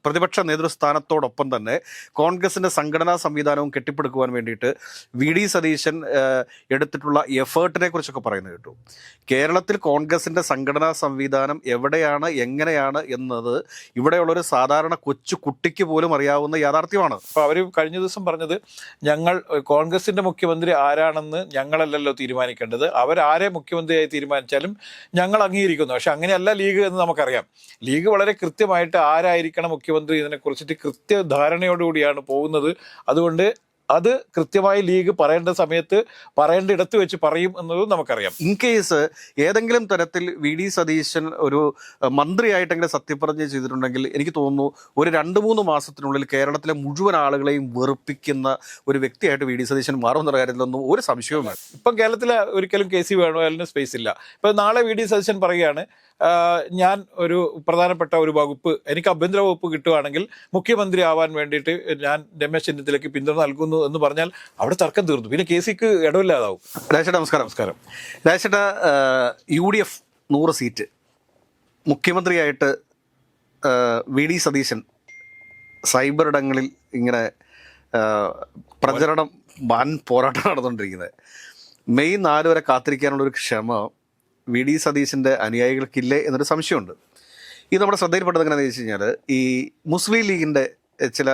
പ്രതിപക്ഷ നേതൃസ്ഥാനത്തോടൊപ്പം തന്നെ കോൺഗ്രസിൻ്റെ സംഘടനാ സംവിധാനവും കെട്ടിപ്പടുക്കുവാൻ വേണ്ടിയിട്ട് വി.ഡി. സതീശൻ എടുത്തിട്ടുള്ള എഫേർട്ടിനെ കുറിച്ചൊക്കെ പറയുന്നത് കേട്ടു. കേരളത്തിൽ കോൺഗ്രസിൻ്റെ സംഘടനാ സംവിധാനം എവിടെയാണ്, എങ്ങനെയാണ് എന്നത് ഇവിടെയുള്ളൊരു സാധാരണ കൊച്ചു കുട്ടിക്ക് പോലും അറിയാവുന്ന യാഥാർത്ഥ്യമാണ്. അപ്പോൾ അവർ കഴിഞ്ഞ ദിവസം പറഞ്ഞത്, ഞങ്ങൾ കോൺഗ്രസിൻ്റെ മുഖ്യമന്ത്രി ആരാണെന്ന് ഞങ്ങളല്ലല്ലോ തീരുമാനിക്കേണ്ടത്, അവരാരെ മുഖ്യമന്ത്രിയായി തീരുമാനിച്ചാലും ഞങ്ങൾ അംഗീകരിക്കുന്നു. പക്ഷെ അങ്ങനെയല്ല ലീഗ് എന്ന് നമുക്കറിയാം. ലീഗ് വളരെ കൃത്യമായിട്ട് ആരായിരിക്കണം മുഖ്യമന്ത്രി ഇതിനെക്കുറിച്ചിട്ട് കൃത്യധാരണയോടുകൂടിയാണ് പോകുന്നത്. അതുകൊണ്ട് അത് കൃത്യമായി ലീഗ് പറയേണ്ട സമയത്ത് പറയേണ്ട ഇടത്ത് വെച്ച് പറയും എന്നതും നമുക്കറിയാം. ഇൻ കേസ് ഏതെങ്കിലും തരത്തിൽ വി.ഡി. സതീശൻ ഒരു മന്ത്രിയായിട്ടെങ്കിലും സത്യപ്രതിജ്ഞ ചെയ്തിട്ടുണ്ടെങ്കിൽ എനിക്ക് തോന്നുന്നു ഒരു 2-3 മാസത്തിനുള്ളിൽ കേരളത്തിലെ മുഴുവൻ ആളുകളെയും വെറുപ്പിക്കുന്ന ഒരു വ്യക്തിയായിട്ട് വി.ഡി. സതീശൻ മാറുമെന്ന കാര്യത്തിലൊന്നും ഒരു സംശയവും വേണം. ഇപ്പം കേരളത്തിൽ ഒരിക്കലും കെ.സി. വേണുഗോപാലിന് സ്പേസ് ഇല്ല. ഇപ്പം നാളെ വി.ഡി. സതീശൻ പറയുകയാണ്, ഞാൻ ഒരു പ്രധാനപ്പെട്ട ഒരു വകുപ്പ്, എനിക്ക് ആഭ്യന്തര വകുപ്പ് കിട്ടുകയാണെങ്കിൽ മുഖ്യമന്ത്രി ആവാൻ വേണ്ടിയിട്ട് ഞാൻ രമേശ് ചെന്നിത്തലയ്ക്ക് പിന്തുണ നൽകുന്നു എന്ന് പറഞ്ഞാൽ അവിടെ തർക്കം തീർന്നു. പിന്നെ കെ.സിക്ക് ഇടമില്ലാതാവും. രാജേട്ടാ നമസ്കാരം. രാജേട്ടാ, UDF 100 സീറ്റ് മുഖ്യമന്ത്രിയായിട്ട് വി.ഡി. സതീശൻ സൈബർ ഇടങ്ങളിൽ ഇങ്ങനെ പ്രചരണം വൻ പോരാട്ടം നടന്നുകൊണ്ടിരിക്കുന്നത്. മെയ് 4 വരെ കാത്തിരിക്കാനുള്ളൊരു ക്ഷമ വി.ഡി. സതീശൻ്റെ അനുയായികൾക്കില്ലേ എന്നൊരു സംശയമുണ്ട്. ഇത് നമ്മുടെ ശ്രദ്ധയിൽപ്പെട്ടത് എങ്ങനെയാണെന്ന് വെച്ച് കഴിഞ്ഞാൽ, ഈ മുസ്ലിം ലീഗിൻ്റെ ചില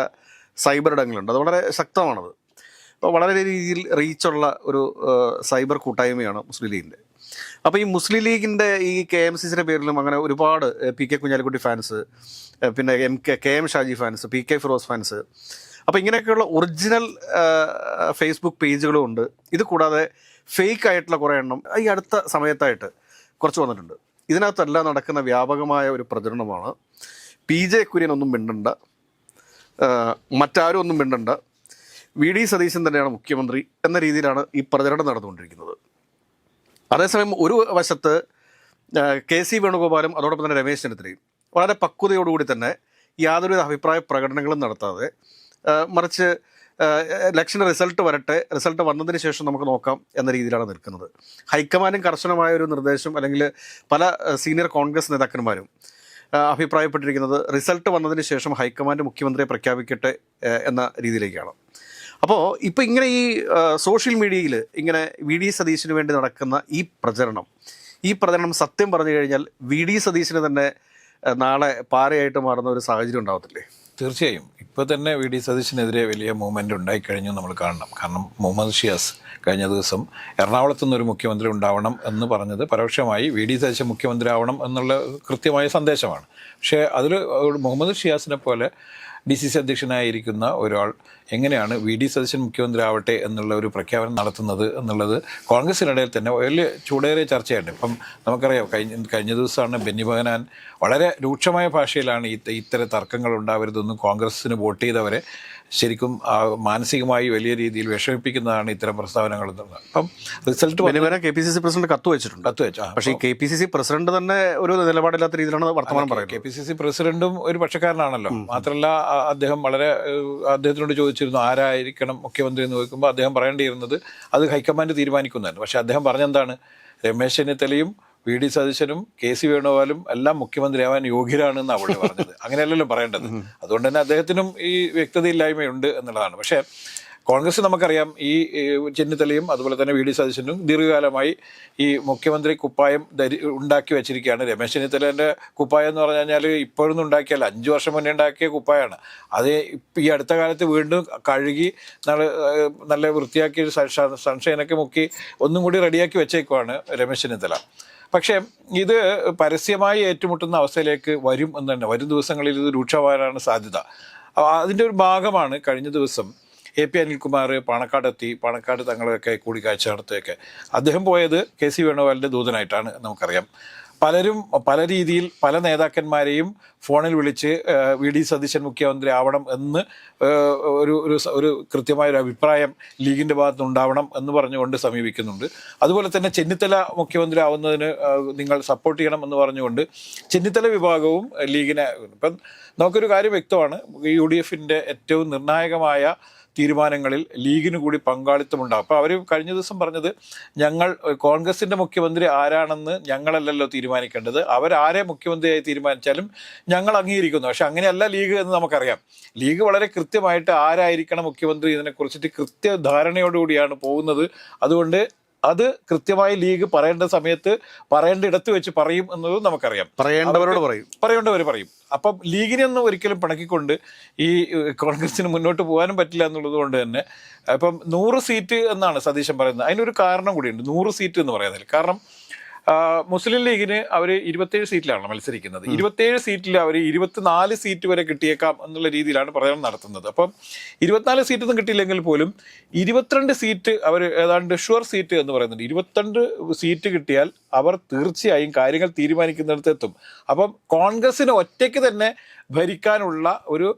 സൈബർ ഇടങ്ങളുണ്ട്. അത് വളരെ ശക്തമാണത്. അപ്പോൾ വളരെ രീതിയിൽ റീച്ചുള്ള ഒരു സൈബർ കൂട്ടായ്മയാണ് മുസ്ലിം ലീഗിൻ്റെ. അപ്പോൾ ഈ മുസ്ലിം ലീഗിൻ്റെ ഈ KMCCയുടെ പേരിലും അങ്ങനെ ഒരുപാട് PK കുഞ്ഞാലിക്കുട്ടി ഫാൻസ്, പിന്നെ KM Shaji fans, PK Firoz fans, അപ്പോൾ ഇങ്ങനെയൊക്കെയുള്ള ഒറിജിനൽ ഫേസ്ബുക്ക് പേജുകളും ഉണ്ട്. ഇത് കൂടാതെ ഫേക്ക് ആയിട്ടുള്ള കുറേ എണ്ണം ഈ അടുത്ത സമയത്തായിട്ട് കുറച്ച് വന്നിട്ടുണ്ട്. ഇതിനകത്തെല്ലാം നടക്കുന്ന വ്യാപകമായ ഒരു പ്രചരണമാണ് PJ കുര്യൻ ഒന്നും മിണ്ടണ്ട, മറ്റാരും ഒന്നും മിണ്ടണ്ട, വി.ഡി. സതീശൻ തന്നെയാണ് മുഖ്യമന്ത്രി എന്ന രീതിയിലാണ് ഈ പ്രചരണം നടന്നുകൊണ്ടിരിക്കുന്നത്. അതേസമയം ഒരു വശത്ത് K.C. വേണുഗോപാലും അതോടൊപ്പം തന്നെ രമേശ് ചെന്നിത്തലയും വളരെ പക്വതയോടുകൂടി തന്നെ യാതൊരുവിധ അഭിപ്രായ പ്രകടനങ്ങളും നടത്താതെ, മറിച്ച് ഇലക്ഷൻ റിസൾട്ട് വരട്ടെ, റിസൾട്ട് വന്നതിന് ശേഷം നമുക്ക് നോക്കാം എന്ന രീതിയിലാണ് നിൽക്കുന്നത്. ഹൈക്കമാൻഡും കർശനമായ ഒരു നിർദ്ദേശം, അല്ലെങ്കിൽ പല സീനിയർ കോൺഗ്രസ് നേതാക്കന്മാരും അഭിപ്രായപ്പെട്ടിരിക്കുന്നത് റിസൾട്ട് വന്നതിന് ശേഷം ഹൈക്കമാൻഡ് മുഖ്യമന്ത്രിയെ പ്രഖ്യാപിക്കട്ടെ എന്ന രീതിയിലേക്കാണ്. അപ്പോൾ ഇപ്പോൾ ഇങ്ങനെ ഈ സോഷ്യൽ മീഡിയയിൽ ഇങ്ങനെ വി.ഡി. സതീശന് വേണ്ടി നടക്കുന്ന ഈ പ്രചരണം സത്യം പറഞ്ഞു കഴിഞ്ഞാൽ വി.ഡി. സതീശന് തന്നെ നാളെ പാരയായിട്ട് മാറുന്ന ഒരു സാഹചര്യം ഉണ്ടാവത്തില്ലേ? തീർച്ചയായും. ഇപ്പോൾ തന്നെ വി.ഡി. സതീശനെതിരെ വലിയ മൂവ്മെൻറ്റ് ഉണ്ടായിക്കഴിഞ്ഞു നമ്മൾ കാണണം. കാരണം മുഹമ്മദ് ഷിയാസ് കഴിഞ്ഞ ദിവസം എറണാകുളത്തു നിന്നൊരു മുഖ്യമന്ത്രി ഉണ്ടാവണം എന്ന് പറഞ്ഞത് പരോക്ഷമായി വി.ഡി. സതീശൻ മുഖ്യമന്ത്രി ആവണം എന്നുള്ള കൃത്യമായ സന്ദേശമാണ്. പക്ഷേ അതിൽ മുഹമ്മദ് ഷിയാസിനെ പോലെ DCC അധ്യക്ഷനായിരിക്കുന്ന ഒരാൾ എങ്ങനെയാണ് വി.ഡി. സതീശൻ മുഖ്യമന്ത്രി ആവട്ടെ എന്നുള്ള ഒരു പ്രഖ്യാപനം നടത്തുന്നത് എന്നുള്ളത് കോൺഗ്രസിനിടയിൽ തന്നെ വലിയ ചൂടേറിയ ചർച്ചയുണ്ട്. ഇപ്പം നമുക്കറിയാം, കഴിഞ്ഞ ദിവസമാണ് ബെന്നി ബെഹനാൻ വളരെ രൂക്ഷമായ ഭാഷയിലാണ് ഇത്തരം തർക്കങ്ങൾ ഉണ്ടാവരുതെന്നും കോൺഗ്രസ്സിന് വോട്ട് ചെയ്തവരെ ശരിക്കും മാനസികമായി വലിയ രീതിയിൽ വിഷമിപ്പിക്കുന്നതാണ് ഇത്തരം പ്രസ്താവനകൾ. അപ്പം റിസൾട്ട് KPCC പ്രസിഡന്റ് കത്ത് വെച്ചിട്ടുണ്ട്. പക്ഷേ ഈ KPCC പ്രസിഡന്റ് തന്നെ ഒരു നിലപാടില്ലാത്ത രീതിയിലാണ് വർത്തമാനം പറയുന്നത്. KPCC പ്രസിഡന്റും ഒരു പക്ഷക്കാരനാണല്ലോ. മാത്രമല്ല അദ്ദേഹത്തിനോട് ചോദിച്ചിരുന്നു ആരായിരിക്കണം മുഖ്യമന്ത്രി എന്ന് ചോദിക്കുമ്പോൾ അദ്ദേഹം പറയേണ്ടിയിരുന്നത് അത് ഹൈക്കമാൻഡ് തീരുമാനിക്കുന്നതാണ്. പക്ഷേ അദ്ദേഹം പറഞ്ഞെന്താണ്, രമേശ് ചെന്നിത്തലയും വി.ഡി. സതീശനും K.C. വേണുഗോപാലും എല്ലാം മുഖ്യമന്ത്രിയാവാൻ യോഗ്യരാണെന്നാണ് അവിടെ പറഞ്ഞത്. അങ്ങനെയല്ലല്ലോ പറയേണ്ടത്. അതുകൊണ്ട് തന്നെ അദ്ദേഹത്തിനും ഈ വ്യക്തതയില്ലായ്മയുണ്ട് എന്നുള്ളതാണ്. പക്ഷേ കോൺഗ്രസ് നമുക്കറിയാം, ഈ ചെന്നിത്തലയും അതുപോലെ തന്നെ വി.ഡി. സതീശനും ദീർഘകാലമായി ഈ മുഖ്യമന്ത്രി കുപ്പായം ഉണ്ടാക്കി വെച്ചിരിക്കുകയാണ്. രമേശ് ചെന്നിത്തലേൻ്റെ കുപ്പായം എന്ന് പറഞ്ഞു കഴിഞ്ഞാൽ ഇപ്പോഴൊന്നും ഉണ്ടാക്കിയല്ല, 5 വർഷം മുന്നേ ഉണ്ടാക്കിയ കുപ്പായമാണ്. അത് ഈ അടുത്ത കാലത്ത് വീണ്ടും കഴുകി നല്ല വൃത്തിയാക്കി സൺഷൈനൊക്കെ മുക്കി ഒന്നും കൂടി റെഡിയാക്കി വെച്ചേക്കുവാണ് രമേശ് ചെന്നിത്തല. പക്ഷേ ഇത് പരസ്യമായി ഏറ്റുമുട്ടുന്ന അവസ്ഥയിലേക്ക് വരും എന്ന് തന്നെ, വരും ദിവസങ്ങളിൽ ഇത് രൂക്ഷമാകാനാണ് സാധ്യത. അതിൻ്റെ ഒരു ഭാഗമാണ് കഴിഞ്ഞ ദിവസം AP അനിൽകുമാർ പാണക്കാടെത്തി, പാണക്കാട് തങ്ങളൊക്കെ കൂടിക്കാഴ്ച നടത്തുകയൊക്കെ. അദ്ദേഹം പോയത് K.C. വേണുഗോപാലിൻ്റെ ദൂതനായിട്ടാണ് നമുക്കറിയാം. പലരും പല രീതിയിൽ പല നേതാക്കന്മാരെയും ഫോണിൽ വിളിച്ച് വി.ഡി. സതീശൻ മുഖ്യമന്ത്രി ആവണം എന്ന് ഒരു കൃത്യമായൊരു അഭിപ്രായം ലീഗിൻ്റെ ഭാഗത്ത് ഉണ്ടാവണം എന്ന് പറഞ്ഞുകൊണ്ട് സമീപിക്കുന്നുണ്ട്. അതുപോലെ തന്നെ ചെന്നിത്തല മുഖ്യമന്ത്രി ആവുന്നതിന് നിങ്ങൾ സപ്പോർട്ട് ചെയ്യണം എന്ന് പറഞ്ഞുകൊണ്ട് ചെന്നിത്തല വിഭാഗവും ലീഗിനെ, ഇപ്പം നമുക്കൊരു കാര്യം വ്യക്തമാണ്, UDFൻ്റെ ഏറ്റവും നിർണായകമായ തീരുമാനങ്ങളിൽ ലീഗിന് കൂടി പങ്കാളിത്തമുണ്ടാകും. അപ്പോൾ അവർ കഴിഞ്ഞ ദിവസം പറഞ്ഞത്, ഞങ്ങൾ കോൺഗ്രസിൻ്റെ മുഖ്യമന്ത്രി ആരാണെന്ന് ഞങ്ങളല്ലല്ലോ തീരുമാനിക്കേണ്ടത്, അവരാരെ മുഖ്യമന്ത്രിയായി തീരുമാനിച്ചാലും ഞങ്ങൾ അംഗീകരിക്കുന്നു. പക്ഷെ അങ്ങനെയല്ല ലീഗ് എന്ന് നമുക്കറിയാം. ലീഗ് വളരെ കൃത്യമായിട്ട് ആരായിരിക്കണം മുഖ്യമന്ത്രി ഇതിനെക്കുറിച്ചിട്ട് കൃത്യധാരണയോടുകൂടിയാണ് പോകുന്നത്. അതുകൊണ്ട് അത് കൃത്യമായി ലീഗ് പറയേണ്ട സമയത്ത് പറയേണ്ട ഇടത്ത് വെച്ച് പറയും എന്നതും നമുക്കറിയാം. പറയേണ്ടവർ പറയും. അപ്പം ലീഗിനെയൊന്നും ഒരിക്കലും പിണക്കിക്കൊണ്ട് ഈ കോൺഗ്രസിന് മുന്നോട്ട് പോകാനും പറ്റില്ല എന്നുള്ളത് കൊണ്ട് തന്നെ ഇപ്പം 100 സീറ്റ് എന്നാണ് സതീശൻ പറയുന്നത്. അതിനൊരു കാരണം കൂടിയുണ്ട് 100 സീറ്റ് എന്ന് പറയുന്നതിൽ. കാരണം മുസ്ലിം ലീഗിന് അവർ 27 സീറ്റിലാണ് മത്സരിക്കുന്നത്. 27 സീറ്റിൽ അവർ 24 സീറ്റ് വരെ കിട്ടിയേക്കാം എന്നുള്ള രീതിയിലാണ് പ്രചരണം നടത്തുന്നത്. അപ്പം 24 സീറ്റൊന്നും കിട്ടിയില്ലെങ്കിൽ പോലും 22 സീറ്റ് അവർ ഏതാണ്ട് ഷുവർ സീറ്റ് എന്ന് പറയുന്നുണ്ട്. 22 സീറ്റ് കിട്ടിയാൽ അവർ തീർച്ചയായും കാര്യങ്ങൾ തീരുമാനിക്കുന്നിടത്ത് എത്തും. അപ്പം കോൺഗ്രസിന് ഒറ്റയ്ക്ക് തന്നെ ഭരിക്കാനുള്ള ഒരു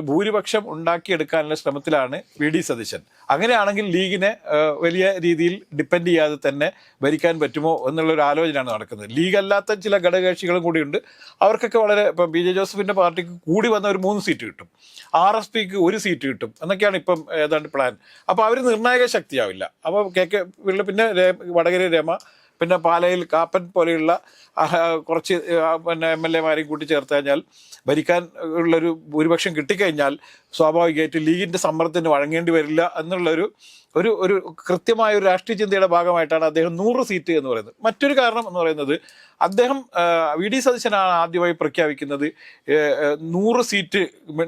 ഭൂരിപക്ഷം ഉണ്ടാക്കിയെടുക്കാനുള്ള ശ്രമത്തിലാണ് വി.ഡി. സതീശൻ. അങ്ങനെയാണെങ്കിൽ ലീഗിനെ വലിയ രീതിയിൽ ഡിപ്പെൻഡ് ചെയ്യാതെ തന്നെ ഭരിക്കാൻ പറ്റുമോ എന്നുള്ളൊരു ആലോചനയാണ് നടക്കുന്നത്. ലീഗ് അല്ലാത്ത ചില ഘടകകക്ഷികളും കൂടിയുണ്ട്. അവർക്കൊക്കെ വളരെ ഇപ്പം പി.ജെ. ജോസഫിൻ്റെ പാർട്ടിക്ക് കൂടി വന്ന ഒരു 3 സീറ്റ് കിട്ടും, RSPക്ക് 1 സീറ്റ് കിട്ടും എന്നൊക്കെയാണ് ഇപ്പം ഏതാണ്ട് പ്ലാൻ. അപ്പോൾ അവർ നിർണായക ശക്തിയാവില്ല. അപ്പോൾ കെ പിന്നെ വടകര രമ, പിന്നെ പാലയിൽ കാപ്പൻ പോലെയുള്ള കുറച്ച് പിന്നെ MLA-മാരെയും കൂട്ടിച്ചേർത്ത് കഴിഞ്ഞാൽ ഭരിക്കാൻ ഉള്ളൊരു ഭൂരിപക്ഷം കിട്ടിക്കഴിഞ്ഞാൽ സ്വാഭാവികമായിട്ട് ലീഗിൻ്റെ സമ്മർദ്ദത്തിന് വഴങ്ങേണ്ടി വരില്ല എന്നുള്ളൊരു ഒരു കൃത്യമായ ഒരു രാഷ്ട്രീയ ചിന്തയുടെ ഭാഗമായിട്ടാണ് അദ്ദേഹം 100 സീറ്റ് എന്ന് പറയുന്നത്. മറ്റൊരു കാരണം എന്ന് പറയുന്നത്, അദ്ദേഹം വി.ഡി. സതീശനാണ് ആദ്യമായി പ്രഖ്യാപിക്കുന്നത് 100 സീറ്റ്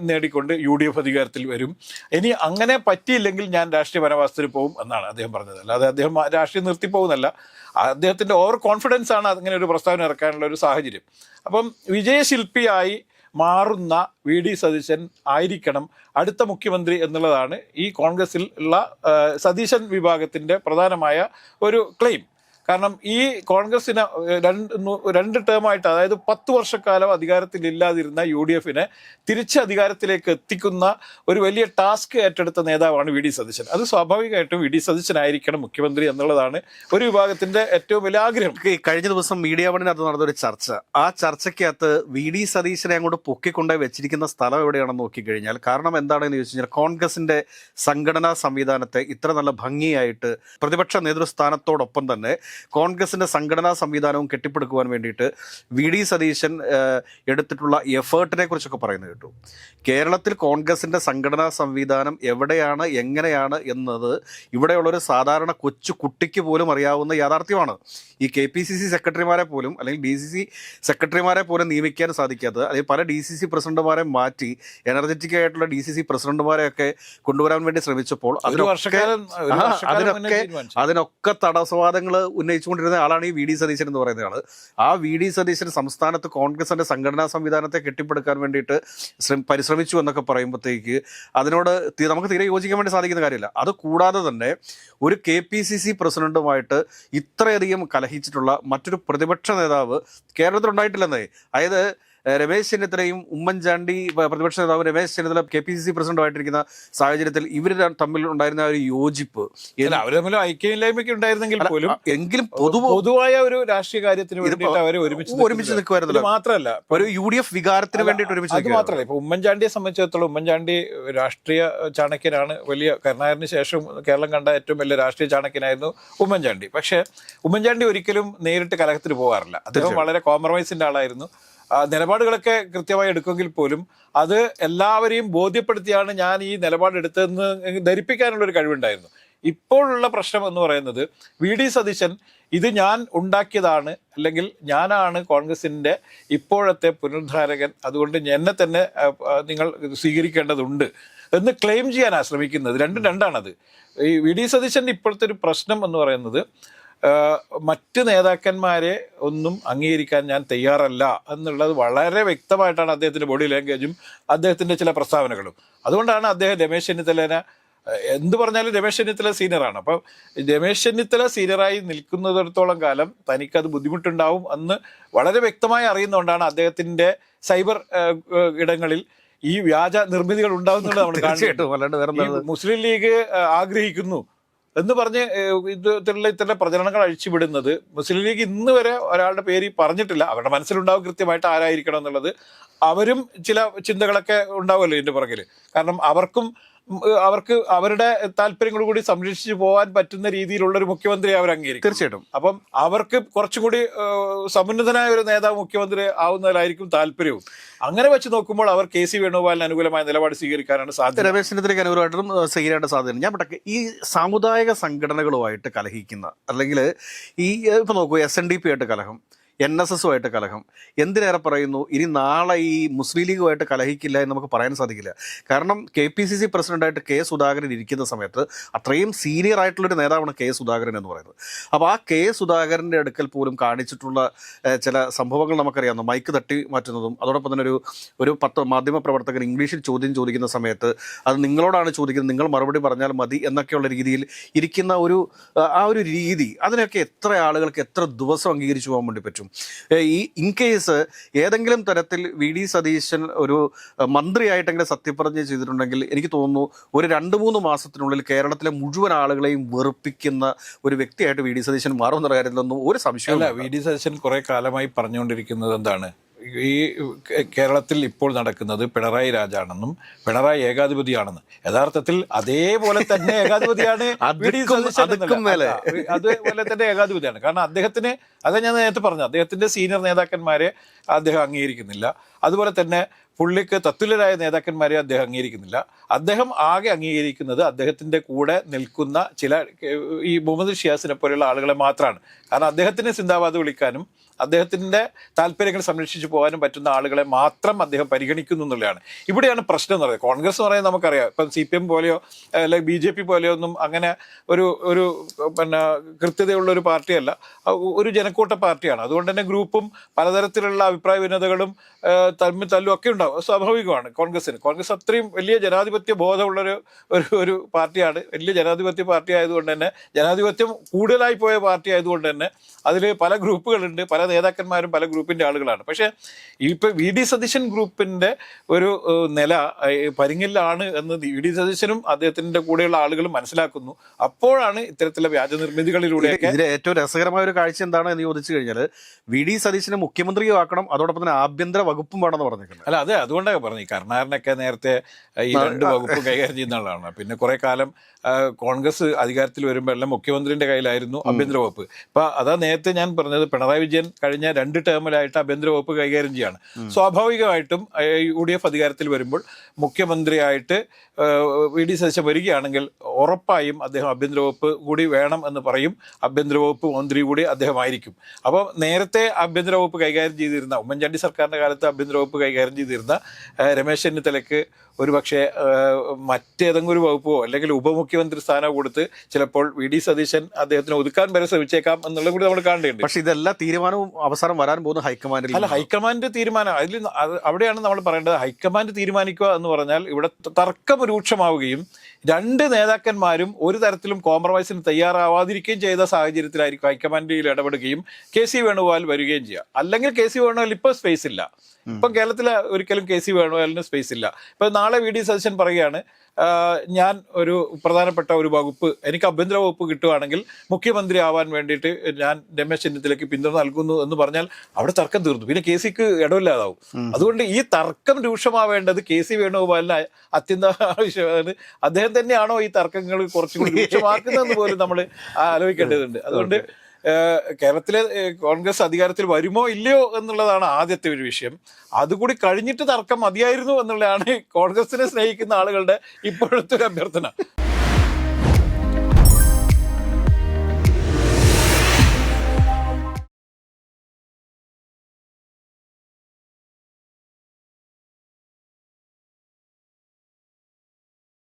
നേടിക്കൊണ്ട് UDF അധികാരത്തിൽ വരും, ഇനി അങ്ങനെ പറ്റിയില്ലെങ്കിൽ ഞാൻ രാഷ്ട്രീയ വനവാസത്തിന് പോകും എന്നാണ് അദ്ദേഹം പറഞ്ഞത്. അല്ലാതെ അദ്ദേഹം രാഷ്ട്രീയം നിർത്തിപ്പോകുന്നല്ല, അദ്ദേഹത്തിൻ്റെ ഓവർ കോൺഫിഡൻസ് ആണ് അങ്ങനെ ഒരു പ്രസ്താവന ഇറക്കാനുള്ള ഒരു സാഹചര്യം. അപ്പം വിജയശില്പിയായി മാറുന്ന വി.ഡി. സതീശൻ ആയിരിക്കണം അടുത്ത മുഖ്യമന്ത്രി എന്നുള്ളതാണ് ഈ കോൺഗ്രസിൽ ഉള്ള സതീശൻ വിഭാഗത്തിൻ്റെ പ്രധാനമായ ഒരു ക്ലെയിം. കാരണം ഈ കോൺഗ്രസിന് 2 ടേമായിട്ട്, അതായത് 10 വർഷക്കാലം അധികാരത്തിലില്ലാതിരുന്ന UDFനെ തിരിച്ച് അധികാരത്തിലേക്ക് എത്തിക്കുന്ന ഒരു വലിയ ടാസ്ക് ഏറ്റെടുത്ത നേതാവാണ് വി.ഡി. സതീശൻ. അത് സ്വാഭാവികമായിട്ടും വി.ഡി. സതീശനായിരിക്കണം മുഖ്യമന്ത്രി എന്നുള്ളതാണ് ഒരു വിഭാഗത്തിന്റെ ഏറ്റവും വലിയ ആഗ്രഹം. കഴിഞ്ഞ ദിവസം മീഡിയ വണിനകത്ത് നടന്നൊരു ചർച്ച, ആ ചർച്ചയ്ക്കകത്ത് വി.ഡി. സതീശനെ അങ്ങോട്ട് പൊക്കിക്കൊണ്ടേ വെച്ചിരിക്കുന്ന സ്ഥലം എവിടെയാണെന്ന് നോക്കിക്കഴിഞ്ഞാൽ, കാരണം എന്താണെന്ന് ചോദിച്ചു കഴിഞ്ഞാൽ കോൺഗ്രസിന്റെ സംഘടനാ സംവിധാനത്തെ ഇത്ര നല്ല ഭംഗിയായിട്ട് പ്രതിപക്ഷ നേതൃസ്ഥാനത്തോടൊപ്പം തന്നെ കോൺഗ്രസിന്റെ സംഘടനാ സംവിധാനവും കെട്ടിപ്പടുക്കുവാൻ വേണ്ടിയിട്ട് വി.ഡി. സതീശൻ എടുത്തിട്ടുള്ള എഫേർട്ടിനെ കുറിച്ചൊക്കെ പറയുന്നത് കേട്ടു. കേരളത്തിൽ കോൺഗ്രസിന്റെ സംഘടനാ സംവിധാനം എവിടെയാണ്, എങ്ങനെയാണ് എന്നത് ഇവിടെയുള്ളൊരു സാധാരണ കൊച്ചു കുട്ടിക്ക് പോലും അറിയാവുന്ന യാഥാർത്ഥ്യമാണ്. ഈ KPCC സെക്രട്ടറിമാരെ പോലും അല്ലെങ്കിൽ DCC സെക്രട്ടറിമാരെ പോലും നിയമിക്കാൻ സാധിക്കാത്തത്, അല്ലെങ്കിൽ പല DCC പ്രസിഡന്റുമാരെ മാറ്റി എനർജറ്റിക് ആയിട്ടുള്ള DCC പ്രസിഡന്റുമാരെയൊക്കെ കൊണ്ടുവരാൻ വേണ്ടി ശ്രമിച്ചപ്പോൾ അതിനൊക്കെ തടസ്സവാദങ്ങൾ ഉന്നയിച്ചുകൊണ്ടിരുന്ന ആളാണ് ഈ വി.ഡി. സതീശൻ എന്ന് പറയുന്ന ആള്. ആ വി.ഡി. സതീശൻ സംസ്ഥാനത്ത് കോൺഗ്രസിന്റെ സംഘടനാ സംവിധാനത്തെ കെട്ടിപ്പടുക്കാൻ വേണ്ടിയിട്ട് പരിശ്രമിച്ചു എന്നൊക്കെ പറയുമ്പോഴത്തേക്ക് അതിനോട് നമുക്ക് തീരെ യോജിക്കാൻ വേണ്ടി സാധിക്കുന്ന കാര്യമില്ല. അത് കൂടാതെ തന്നെ ഒരു KPCC പ്രസിഡന്റുമായിട്ട് ഇത്രയധികം കലഹിച്ചിട്ടുള്ള മറ്റൊരു പ്രതിപക്ഷ നേതാവ് കേരളത്തിലുണ്ടായിട്ടില്ലെന്നേ. അതായത് രമേശ് ചെന്നിത്തലയും ഉമ്മൻചാണ്ടി പ്രതിപക്ഷ നേതാവ് രമേശ് ചെന്നിത്തല KPCC പ്രസിഡന്റുമായിട്ടിരിക്കുന്ന സാഹചര്യത്തിൽ ഇവർ തമ്മിൽ ഉണ്ടായിരുന്ന ഒരു യോജിപ്പ്, അവർ തമ്മിൽ ഐക്യമില്ലായ്മയ്ക്ക് ഉണ്ടായിരുന്നെങ്കിൽ പോലും എങ്കിലും പൊതുവായ ഒരു രാഷ്ട്രീയ കാര്യത്തിന് വേണ്ടിയിട്ട് അവർ ഒരുമിച്ച് നിൽക്കുമായിരുന്നില്ല. മാത്രമല്ല ഒരു UDF വികാരത്തിന് വേണ്ടിയിട്ട് ഒരുമിച്ച്. അത് മാത്രമല്ല, ഇപ്പൊ ഉമ്മൻചാണ്ടിയെ സംബന്ധിച്ചിടത്തോളം ഉമ്മൻചാണ്ടി രാഷ്ട്രീയ ചാണക്യനാണ്. വലിയ കരുണാകരന് ശേഷം കേരളം കണ്ട ഏറ്റവും വലിയ രാഷ്ട്രീയ ചാണക്യനായിരുന്നു ഉമ്മൻചാണ്ടി. പക്ഷേ ഉമ്മൻചാണ്ടി ഒരിക്കലും നേരിട്ട് കലഹത്തിന് പോകാറില്ല. അദ്ദേഹം വളരെ കോംപ്രമൈസിന്റെ ആളായിരുന്നു. നിലപാടുകളൊക്കെ കൃത്യമായി എടുക്കുമെങ്കിൽ പോലും അത് എല്ലാവരെയും ബോധ്യപ്പെടുത്തിയാണ് ഞാൻ ഈ നിലപാടെടുത്തതെന്ന് ധരിപ്പിക്കാനുള്ളൊരു കഴിവുണ്ടായിരുന്നു. ഇപ്പോഴുള്ള പ്രശ്നം എന്ന് പറയുന്നത്, വി.ഡി. സതീശൻ ഇത് ഞാൻ ഉണ്ടാക്കിയതാണ്, അല്ലെങ്കിൽ ഞാനാണ് കോൺഗ്രസിൻ്റെ ഇപ്പോഴത്തെ പുനരുദ്ധാരകൻ, അതുകൊണ്ട് എന്നെ തന്നെ നിങ്ങൾ സ്വീകരിക്കേണ്ടതുണ്ട് എന്ന് ക്ലെയിം ചെയ്യാനാണ് ശ്രമിക്കുന്നത്. രണ്ടാണത്. ഈ വി.ഡി. സതീശൻ്റെ ഇപ്പോഴത്തെ ഒരു പ്രശ്നം എന്ന് പറയുന്നത്, മറ്റ് നേതാക്കന്മാരെ ഒന്നും അംഗീകരിക്കാൻ ഞാൻ തയ്യാറല്ല എന്നുള്ളത് വളരെ വ്യക്തമായിട്ടാണ് അദ്ദേഹത്തിൻ്റെ ബോഡി ലാംഗ്വേജും അദ്ദേഹത്തിൻ്റെ ചില പ്രസ്താവനകളും. അതുകൊണ്ടാണ് അദ്ദേഹം രമേശ് ചെന്നിത്തലേനെ എന്ത് പറഞ്ഞാലും രമേശ് ചെന്നിത്തല സീനിയറാണ്. അപ്പം രമേശ് ചെന്നിത്തല സീനിയറായി നിൽക്കുന്നിടത്തോളം കാലം തനിക്കത് ബുദ്ധിമുട്ടുണ്ടാവും എന്ന് വളരെ വ്യക്തമായി അറിയുന്നതുകൊണ്ടാണ് അദ്ദേഹത്തിൻ്റെ സൈബർ ഇടങ്ങളിൽ ഈ വ്യാജ നിർമ്മിതികൾ ഉണ്ടാവുന്നത് നമ്മൾ കാണുന്നുണ്ട്. മുസ്ലിം ലീഗ് ആഗ്രഹിക്കുന്നു എന്ന് പറഞ്ഞ് ഇത്തരം പ്രചരണങ്ങൾ അഴിച്ചുവിടുന്നത്, മുസ്ലിം ലീഗ് ഇന്ന് വരെ ഒരാളുടെ പേര് പറഞ്ഞിട്ടില്ല. അവരുടെ മനസ്സിലുണ്ടാവും കൃത്യമായിട്ട് ആരായിരിക്കണം എന്നുള്ളത്. അവരും ചില ചിന്തകളൊക്കെ ഉണ്ടാവുമല്ലോ ഇതിൻ്റെ പുറകിൽ. കാരണം അവർക്കും അവർക്ക് അവരുടെ താല്പര്യങ്ങൾ കൂടി സംരക്ഷിച്ചു പോകാൻ പറ്റുന്ന രീതിയിലുള്ള ഒരു മുഖ്യമന്ത്രി അവർ അംഗീകരിക്കും. തീർച്ചയായിട്ടും. അപ്പം അവർക്ക് കുറച്ചും കൂടി സമുന്നതനായ ഒരു നേതാവ് മുഖ്യമന്ത്രി ആവുന്നതിലായിരിക്കും താല്പര്യവും. അങ്ങനെ വെച്ച് നോക്കുമ്പോൾ അവർ കെ സി വേണുഗോപാലിന് അനുകൂലമായ നിലപാട് സ്വീകരിക്കാനാണ് സാധ്യത. രമേശ് ചെന്നിത്തലയ്ക്ക് അനുകൂലമായിട്ടും സ്വീകരിക്കേണ്ട സാധ്യത. ഞാൻ പെട്ടെന്ന് ഈ സാമുദായിക സംഘടനകളുമായിട്ട് കലഹിക്കുന്ന, അല്ലെങ്കിൽ ഈ ഇപ്പൊ നോക്കൂ, SNDP ആയിട്ട് കലഹം, NSS ആയിട്ട് കലഹം, എന്തിനേറെ പറയുന്നു ഇനി നാളെ ഈ മുസ്ലിം ലീഗുമായിട്ട് കലഹിക്കില്ല എന്ന് നമുക്ക് പറയാൻ സാധിക്കില്ല. കാരണം KPCC പ്രസിഡന്റായിട്ട് K സുധാകരൻ ഇരിക്കുന്ന സമയത്ത് അത്രയും സീനിയർ ആയിട്ടുള്ളൊരു നേതാവാണ് K സുധാകരൻ എന്ന് പറയുന്നത്. അപ്പോൾ ആ K സുധാകരൻ്റെ അടുക്കൽ പോലും കാണിച്ചിട്ടുള്ള ചില സംഭവങ്ങൾ നമുക്കറിയാവുന്നു. മൈക്ക് തട്ടി മാറ്റുന്നതും, അതോടൊപ്പം തന്നെ ഒരു 10 മാധ്യമ പ്രവർത്തകർ ഇംഗ്ലീഷിൽ ചോദ്യം ചോദിക്കുന്ന സമയത്ത് അത് നിങ്ങളോടാണ് ചോദിക്കുന്നത്, നിങ്ങൾ മറുപടി പറഞ്ഞാൽ മതി എന്നൊക്കെയുള്ള രീതിയിൽ ഇരിക്കുന്ന ആ ഒരു രീതി, അതിനൊക്കെ എത്ര ആളുകൾക്ക് എത്ര ദിവസം അംഗീകരിച്ചു പോകാൻ വേണ്ടി പറ്റും? ഈ ഇൻ കേസ് ഏതെങ്കിലും തരത്തിൽ VD സതീശൻ ഒരു മന്ത്രിയായിട്ടെങ്കിലും സത്യപ്രതിജ്ഞ ചെയ്തിട്ടുണ്ടെങ്കിൽ എനിക്ക് തോന്നുന്നു ഒരു 2-3 മാസത്തിനുള്ളിൽ കേരളത്തിലെ മുഴുവൻ ആളുകളെയും വെറുപ്പിക്കുന്ന ഒരു വ്യക്തിയായിട്ട് VD സതീശൻ മാറുമെന്ന കാര്യത്തിലൊന്നും ഒരു സംശയമില്ല. VD സതീശൻ കുറെ കാലമായി പറഞ്ഞുകൊണ്ടിരിക്കുന്നത് എന്താണ്, ഈ കേരളത്തിൽ ഇപ്പോൾ നടക്കുന്നത് പിണറായി രാജാണെന്നും പിണറായി ഏകാധിപതിയാണെന്ന്. യഥാർത്ഥത്തിൽ അതേപോലെ തന്നെ ഏകാധിപതിയാണ് VD സതീശൻ, അതുപോലെ തന്നെ ഏകാധിപതിയാണ്. കാരണം അദ്ദേഹത്തിന്, അതാ ഞാൻ നേരത്തെ പറഞ്ഞു, അദ്ദേഹത്തിന്റെ സീനിയർ നേതാക്കന്മാരെ അദ്ദേഹം അംഗീകരിക്കുന്നില്ല. അതുപോലെ തന്നെ പുള്ളിക്ക് തത്തുല്യരായ നേതാക്കന്മാരെ അദ്ദേഹം അംഗീകരിക്കുന്നില്ല. അദ്ദേഹം ആകെ അംഗീകരിക്കുന്നത് അദ്ദേഹത്തിന്റെ കൂടെ നിൽക്കുന്ന ചില ഈ മുഹമ്മദ് ഷിയാസിനെ പോലെയുള്ള ആളുകളെ മാത്രമാണ്. കാരണം അദ്ദേഹത്തിന് സിന്ദാബാദ് വിളിക്കാനും അദ്ദേഹത്തിന്റെ താല്പര്യങ്ങൾ സംരക്ഷിച്ചു പോകാനും പറ്റുന്ന ആളുകളെ മാത്രം അദ്ദേഹം പരിഗണിക്കുന്നു എന്നുള്ളതാണ്. ഇവിടെയാണ് പ്രശ്നം എന്ന് പറയുന്നത്. കോൺഗ്രസ് എന്ന് പറയുന്നത് നമുക്കറിയാം, ഇപ്പം CPM പോലെയോ അല്ലെങ്കിൽ BJP പോലെയോ ഒന്നും അങ്ങനെ ഒരു കൃത്യതയുള്ള ഒരു പാർട്ടിയല്ല, ഒരു ജനക്കൂട്ട പാർട്ടിയാണ്. അതുകൊണ്ട് തന്നെ ഗ്രൂപ്പും പലതരത്തിലുള്ള അഭിപ്രായ ഭിന്നതകളും തല്ലും ഒക്കെ ഉണ്ടാവും, സ്വാഭാവികമാണ്. കോൺഗ്രസ് അത്രയും വലിയ ജനാധിപത്യ ബോധമുള്ളൊരു ഒരു പാർട്ടിയാണ്. വലിയ ജനാധിപത്യ പാർട്ടി ആയതുകൊണ്ട് തന്നെ, ജനാധിപത്യം കൂടുതലായി പോയ പാർട്ടി ആയതുകൊണ്ട് തന്നെ അതിൽ പല ഗ്രൂപ്പുകളുണ്ട്, പല നേതാക്കന്മാരും പല ഗ്രൂപ്പിന്റെ ആളുകളാണ്. പക്ഷെ ഇപ്പൊ VD സതീശൻ ഗ്രൂപ്പിന്റെ ഒരു നില പരിങ്ങിലാണ് എന്ന് VD സതീശനും അദ്ദേഹത്തിന്റെ കൂടെയുള്ള ആളുകളും മനസ്സിലാക്കുന്നു. അപ്പോഴാണ് ഇത്തരത്തിലുള്ള വ്യാജ നിർമ്മിതികളിലൂടെയൊക്കെ. ഇതിലെ ഏറ്റവും രസകരമായ ഒരു കാഴ്ച എന്താണ് എന്ന് ചോദിച്ചു കഴിഞ്ഞാൽ, VD സതീശനെ മുഖ്യമന്ത്രിയും ആക്കണം, അതോടൊപ്പം തന്നെ ആഭ്യന്തര വകുപ്പും വേണമെന്ന് പറഞ്ഞിരിക്കുന്നത്. അല്ല, അതെ, അതുകൊണ്ടാണ് പറഞ്ഞു. കരുണാകരനൊക്കെ നേരത്തെ ഈ 2 വകുപ്പ് കൈകാര്യം ചെയ്യുന്ന ആളാണ്. പിന്നെ കുറെ കാലം കോൺഗ്രസ് അധികാരത്തിൽ വരുമ്പോൾ എല്ലാം മുഖ്യമന്ത്രിന്റെ കയ്യിലായിരുന്നു ആഭ്യന്തര വകുപ്പ്. ഇപ്പൊ അതാ നേരത്തെ ഞാൻ പറഞ്ഞത്, പിണറായി വിജയൻ കഴിഞ്ഞ 2 ടേമിലായിട്ട് ആഭ്യന്തര വകുപ്പ് കൈകാര്യം ചെയ്യാണ്. സ്വാഭാവികമായിട്ടും UDF അധികാരത്തിൽ വരുമ്പോൾ മുഖ്യമന്ത്രിയായിട്ട് VD സതീശൻ വരികയാണെങ്കിൽ ഉറപ്പായും അദ്ദേഹം ആഭ്യന്തര വകുപ്പ് കൂടി വേണം എന്ന് പറയും. ആഭ്യന്തര വകുപ്പ് മന്ത്രി കൂടി അദ്ദേഹമായിരിക്കും. അപ്പോൾ നേരത്തെ ആഭ്യന്തര വകുപ്പ് കൈകാര്യം ചെയ്തിരുന്ന, ഉമ്മൻചാണ്ടി സർക്കാരിന്റെ കാലത്ത് ആഭ്യന്തര വകുപ്പ് കൈകാര്യം ചെയ്തിരുന്ന രമേശ് ചെന്നിത്തലയ്ക്ക് ഒരുപക്ഷെ മറ്റേതെങ്കിലും ഒരു വകുപ്പോ അല്ലെങ്കിൽ ഉപമുഖ്യമന്ത്രി സ്ഥാനമോ കൊടുത്ത് ചിലപ്പോൾ VD സതീശൻ അദ്ദേഹത്തിന് ഒതുക്കാൻ വരെ ശ്രമിച്ചേക്കാം എന്നുള്ളത് കൂടി നമ്മൾ കാണേണ്ടതുണ്ട്. പക്ഷെ ഇതെല്ലാം തീരുമാനവും അവസാനം വരാൻ പോകുന്ന ഹൈക്കമാൻഡിൽ. അല്ല, ഹൈക്കമാൻഡ് തീരുമാനം അവിടെയാണ് നമ്മൾ പറയേണ്ടത്. ഹൈക്കമാൻഡ് തീരുമാനിക്കുക എന്ന് പറഞ്ഞാൽ ഇവിടെ തർക്കം രൂക്ഷമാവുകയും 2 നേതാക്കന്മാരും ഒരു തരത്തിലും കോംപ്രമൈസിന് തയ്യാറാവാതിരിക്കുകയും ചെയ്ത സാഹചര്യത്തിലായിരിക്കും ഹൈക്കമാൻഡിൽ ഇടപെടുകയും KC വേണുഗോപാൽ വരികയും ചെയ്യുക. അല്ലെങ്കിൽ KC വേണുഗോപാൽ ഇപ്പോൾ സ്പേസ് ഇല്ല. ഇപ്പം കേരളത്തിൽ ഒരിക്കലും KC വേണുഗോപാലിന് സ്പേസ് ഇല്ല. ഇപ്പൊ നാളെ VD സതീശൻ പറയുകയാണ്, ഞാൻ ഒരു പ്രധാനപ്പെട്ട ഒരു വകുപ്പ്, എനിക്ക് ആഭ്യന്തര വകുപ്പ് കിട്ടുകയാണെങ്കിൽ മുഖ്യമന്ത്രി ആവാൻ വേണ്ടിയിട്ട് ഞാൻ രമേശ് ചെന്നിത്തലയ്ക്ക് പിന്തുണ നൽകുന്നു എന്ന് പറഞ്ഞാൽ അവിടെ തർക്കം തീർന്നു. പിന്നെ KCക്ക് ഇടമില്ലാതാവും. അതുകൊണ്ട് ഈ തർക്കം രൂക്ഷമാവേണ്ടത് KC വേണുഗോപാലിന് അത്യന്താവശ്യമാണ്. അദ്ദേഹം തന്നെയാണോ ഈ തർക്കങ്ങൾ കുറച്ചുകൂടി രൂക്ഷമാക്കുന്നതെന്ന് പോലും നമ്മൾ ആലോചിക്കേണ്ടതുണ്ട്. അതുകൊണ്ട് കേരളത്തിലെ കോൺഗ്രസ് അധികാരത്തിൽ വരുമോ ഇല്ലയോ എന്നുള്ളതാണ് ആദ്യത്തെ ഒരു വിഷയം. അതുകൂടി കഴിഞ്ഞിട്ട് തർക്കം മതിയായിരുന്നു എന്നുള്ളതാണ് കോൺഗ്രസിനെ സ്നേഹിക്കുന്ന ആളുകളുടെ ഇപ്പോഴത്തെ ഒരു അഭ്യർത്ഥന.